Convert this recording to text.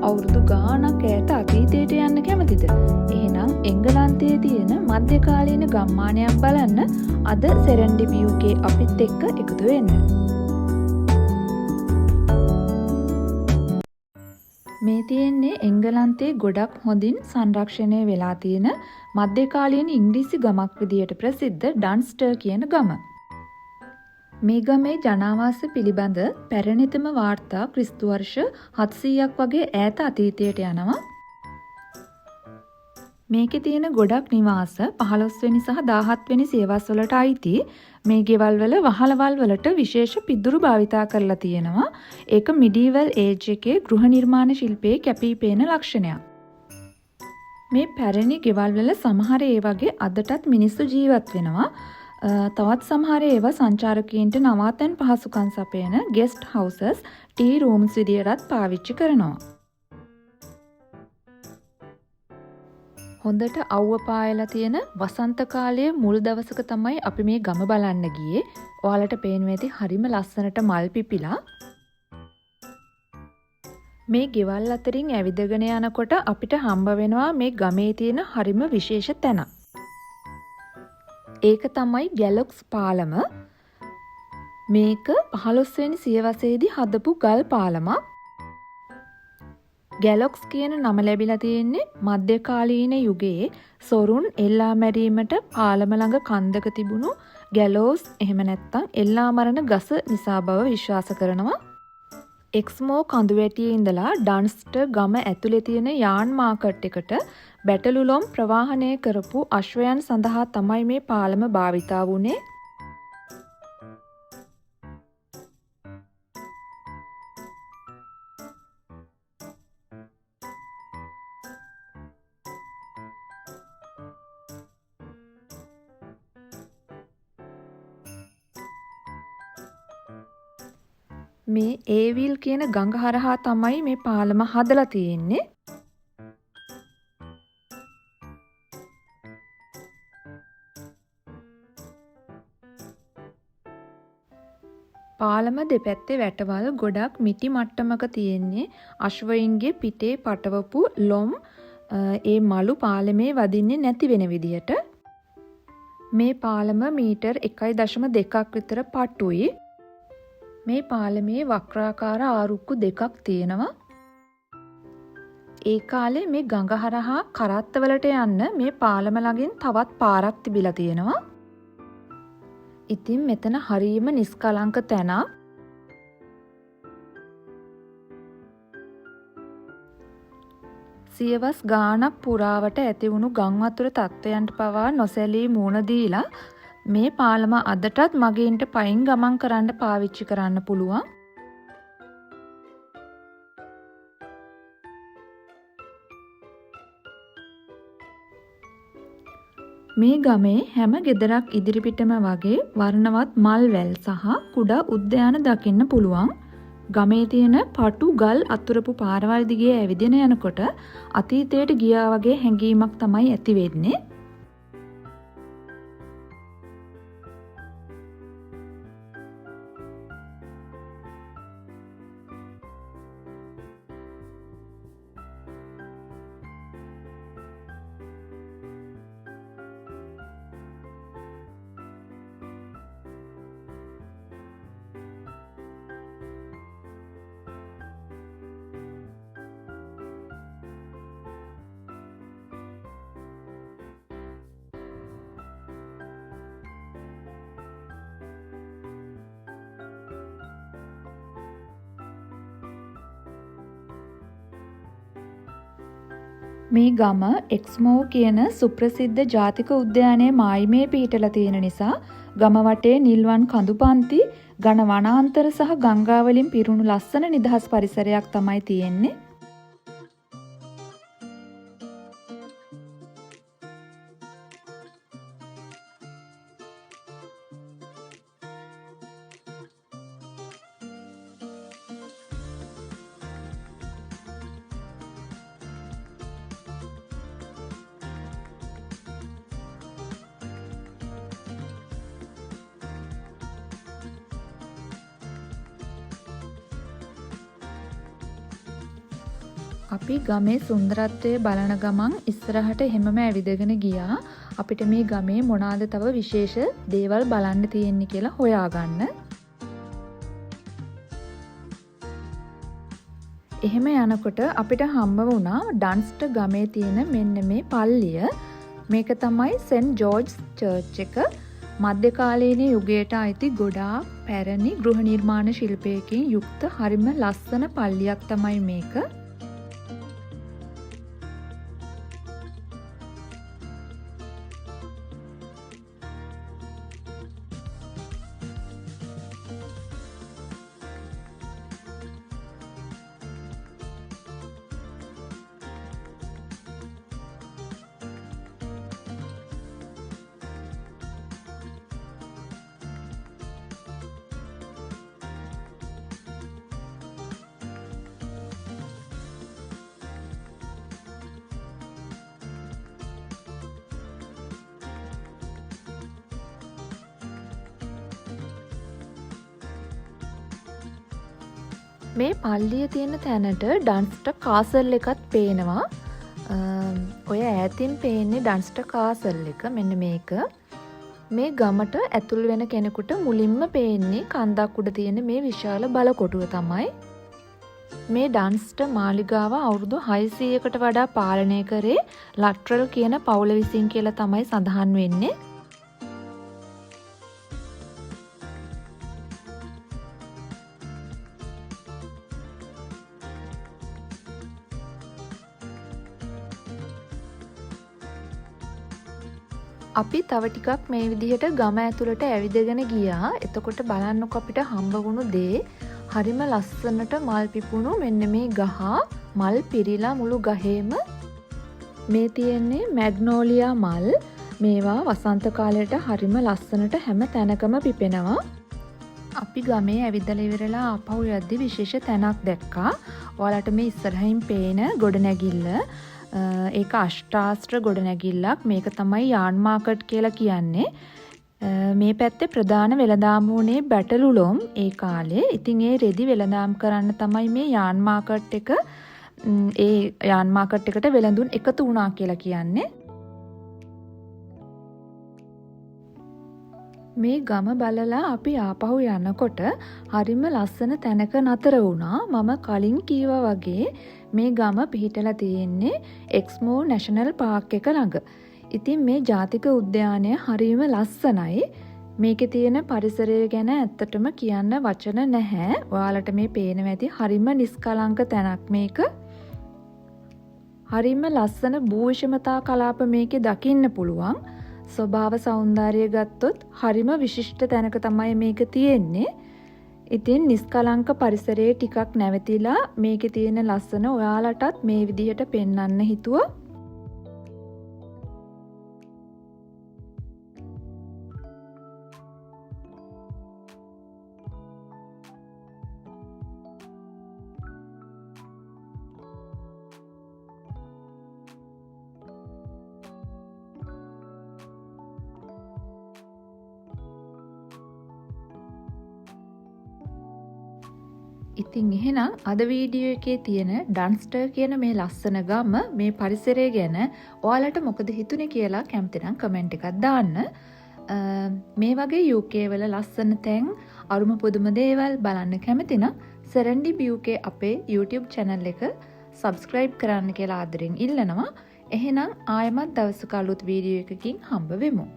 අවුරුදු ගාණක් ඈත අතීතයට යන්න කැමතිද? එහෙනම් එංගලන්තයේ තියෙන මධ්‍යකාලීන ගම්මානයක් බලන්න අද සෙරෙන්ඩිපි UK අපිත් එක්ක එකතු වෙන්න. මේ තියෙන්නේ එංගලන්තයේ ගොඩක් හොඳින් සංරක්ෂණය වෙලා තියෙන මධ්‍යකාලීන ඉංග්‍රීසි ගමක් විදියට ප්‍රසිද්ධ ඩන්ස්ටර් කියන ගම. මේ ගමේ ජනාවාස පිළිබඳ පැරණිතම වාර්තා ක්‍රිස්තු වර්ෂ 700ක් වගේ ඈත අතීතයට යනවා. මේකේ තියෙන ගොඩක් නිවාස 15 වෙනි සහ 17 වෙනි සියවස් වලට අයිති. මේ ගෙවල් වල වහලවල් වලට විශේෂ පිදුරු භාවිතා කරලා තියෙනවා. ඒක මිඩීවල් ඒජ් එකේ ගෘහ නිර්මාණ ශිල්පයේ කැපී පෙනෙන ලක්ෂණයක්. මේ පැරණි ගෙවල් වල සමහර ඒ වගේ අදටත් මිනිස්සු ජීවත් වෙනවා. තවත් සමහර ඒවා සංචාරකයන්ට නවාතැන් පහසුකම් සපයන ගෙස්ට් හවුසස්, ටී රූම්ස් විදියටත් පාවිච්චි කරනවා. හොඳට අවුව පායලා තියෙන වසන්ත කාලයේ මුල් දවසක තමයි අපි මේ ගම බලන්න ගියේ. ඔයාලට පේනවා ඇති හරිම ලස්සනට මල් පිපිලා. මේ ගෙවල් අතරින් ඇවිදගෙන යනකොට අපිට හම්බ වෙනවා මේ ගමේ තියෙන හරිම විශේෂ තැනක්. ඒක තමයි ගැලොක්ස් පාලම. මේක 15 වෙනි සියවසේදී හදපු ගල් පාලමක්. ගැලොක්ස් කියන නම ලැබිලා තියෙන්නේ මධ්‍යකාලීන යුගයේ සොරුන් එල්ලා මැරීමට පාලම ළඟ කන්දක තිබුණු ගැලෝස් එහෙම නැත්නම් එල්ලා මරණ ගස නිසා බව විශ්වාස කරනවා. එක්ස්මෝ කඳුවැටියේ ඉඳලා ඩන්ස්ටර් ගම ඇතුලේ තියෙන යාන් මාකට් එකට බැටළුලොම් ප්‍රවාහනය කරපු අශ්වයන් සඳහා තමයි මේ පාලම භාවිතා වුණේ. මේ ඒවිල් කියන ගඟ හරහා තමයි මේ පාලම හදලා තියෙන්නේ. පාලම දෙපැත්තේ වැටවල් ගොඩක් මිටි මට්ටමක තියෙන්නේ. අශ්වයින්ගේ පිටේ පටවපු ලොම් ඒ මලු පාලමේ වදින්නේ නැති වෙන විදියට. මේ පාලම මීටර් 1.2ක් විතර පටුයි. මේ පාලමේ වක්‍රාකාර ආරුක්කු දෙකක් තියෙනවා. ඒ කාලේ මේ ගඟ හරහා කරත්තවලට යන්න මේ පාලම ළඟින් තවත් පාරක් තිබිලා තියෙනවා. ඉතින් මෙතන හරියම නිස්කලංක තැනක්. සියවස් ගාණක් පුරාවට ඇති වුණු ගම් වතුර තත්ත්වයන්ට පවා නොසැලී මුහුණ දීලා මේ පාලම අදටත් මගීන්ට පයින් ගමන් කරන්න පාවිච්චි කරන්න පුළුවන්. මේ ගමේ හැම ගෙදරක් ඉදිරිපිටම වගේ වර්ණවත් මල් වැල් සහ කුඩා උද්‍යාන දකින්න පුළුවන්. ගමේ තියෙන පටු ගල් අතුරපු පාරවල් දිගේ ඇවිදින යනකොට අතීතයට ගියා වගේ හැඟීමක් තමයි ඇති වෙන්නේ. මේ ගම එක්ස්මෝ කියන සුප්‍රසිද්ධ ජාතික උද්‍යානයේ මායිමේ පිහිටලා තියෙන නිසා ගම වටේ නිල්වන් කඳු පන්ති, ඝන වනාන්තර සහ ගංගා වලින් පිරුණු ලස්සන නිදහස් පරිසරයක් තමයි තියෙන්නේ. අපි ගමේ සුන්දරත්වය බලන ගමන් ඉස්සරහට එහෙමම ඇවිදගෙන ගියා. අපිට මේ ගමේ මොනවාද තව විශේෂ දේවල් බලන්න තියෙන්නේ කියලා හොයාගන්න. එහෙම යනකොට අපිට හම්බ වුණා ඩන්ස්ට් ගමේ තියෙන මෙන්න මේ පල්ලිය. මේක තමයි සෙන්ට් ජෝර්ජ්ස් චර්ච් එක. මධ්‍යකාලීන යුගයට අයිති ගොඩාක් පැරණි ගෘහ නිර්මාණ ශිල්පයකින් යුක්ත හරිම ලස්සන පල්ලියක් තමයි මේක. මේ පල්ලිය තියෙන තැනට ඩන්ස්ට් කාසල් එකත් පේනවා. ඔය ඈතින් පේන්නේ ඩන්ස්ට් කාසල් එක. මෙන්න මේක. මේ ගමට ඇතුල් වෙන කෙනෙකුට මුලින්ම පේන්නේ කන්දක් උඩ තියෙන මේ විශාල බලකොටුව තමයි. මේ ඩන්ස්ට් මාලිගාව අවුරුදු 600කට වඩා පාලනය කරේ ලට්රල් කියන පවුල විසින් කියලා තමයි සඳහන් වෙන්නේ. අපි තව ටිකක් මේ විදිහට ගම ඇතුළට ඇවිදගෙන ගියා. එතකොට බලන්නකො අපිට හම්බ වුණු දේ හරිම ලස්සනට මල් පිපුණු මෙන්න මේ ගහ මල් පිරීලා මුළු ගහේම මේ තියෙන්නේ මැග්නෝලියා මල්. මේවා වසන්ත කාලයට හරිම ලස්සනට හැම තැනකම පිපෙනවා. අපි ගමේ ඇවිදලා ඉවරලා ආපහු යද්දි විශේෂ තැනක් දැක්කා. ඔයාලට මේ ඉස්සරහින් පේන ගොඩනැගිල්ල ඒක අෂ්ටාස්ත්‍ර ගොඩනැගිල්ලක්. මේක තමයි යාන් මාකට් කියලා කියන්නේ. මේ පැත්තේ ප්‍රධාන වෙළඳාම වුණේ බැටළුලොම් ඒ කාලේ. ඉතින් ඒ රෙදි වෙළඳාම් කරන්න තමයි මේ යාන් මාකට් එක ඒ යාන් මාකට් එකට වෙළඳුන් එකතු වුණා කියලා කියන්නේ. මේ ගම බලලා අපි ආපහු යනකොට හරිම ලස්සන තැනක නතර වුණා. මම කලින් කීවා වගේ මේ ගම පිහිටලා තියෙන්නේ එක්ස්මෝ නැෂනල් පාර්ක් එක ළඟ. ඉතින් මේ ජාතික උද්‍යානය හරිම ලස්සනයි. මේකේ තියෙන පරිසරය ගැන ඇත්තටම කියන්න වචන නැහැ. ඔයාලට මේ පේනවා ඇති හරිම නිස්කලංක තැනක් මේක. හරිම ලස්සන භූෂමතා කලාප මේකේ දකින්න පුළුවන්. ස්වභාව සෞන්දර්යය ගත්තොත් හරිම විශිෂ්ට තැනක තමයි මේක තියෙන්නේ. ඉතින් නිස්කලංක පරිසරයේ ටිකක් නැවතිලා මේකේ තියෙන ලස්සන ඔයාලටත් මේ විදිහට පෙන්වන්න හිතුවා. ඉතින් එහෙනම් අද වීඩියෝ එකේ තියෙන ඩන්ස්ට් කියන මේ ලස්සන ගම මේ පරිසරය ගැන ඔයාලට මොකද හිතුනේ කියලා කැමති නම් කමෙන්ට් එකක් දාන්න. මේ වගේ UK වල ලස්සන තැන් අරුම පුදුම දේවල් බලන්න කැමති නම් සෙරන්ඩිප් UK අපේ YouTube channel එක subscribe කරන්න කියලා ආදරෙන් ඉල්ලනවා. එහෙනම් ආයෙමත් දවසක අලුත් වීඩියෝ එකකින් හම්බ වෙමු.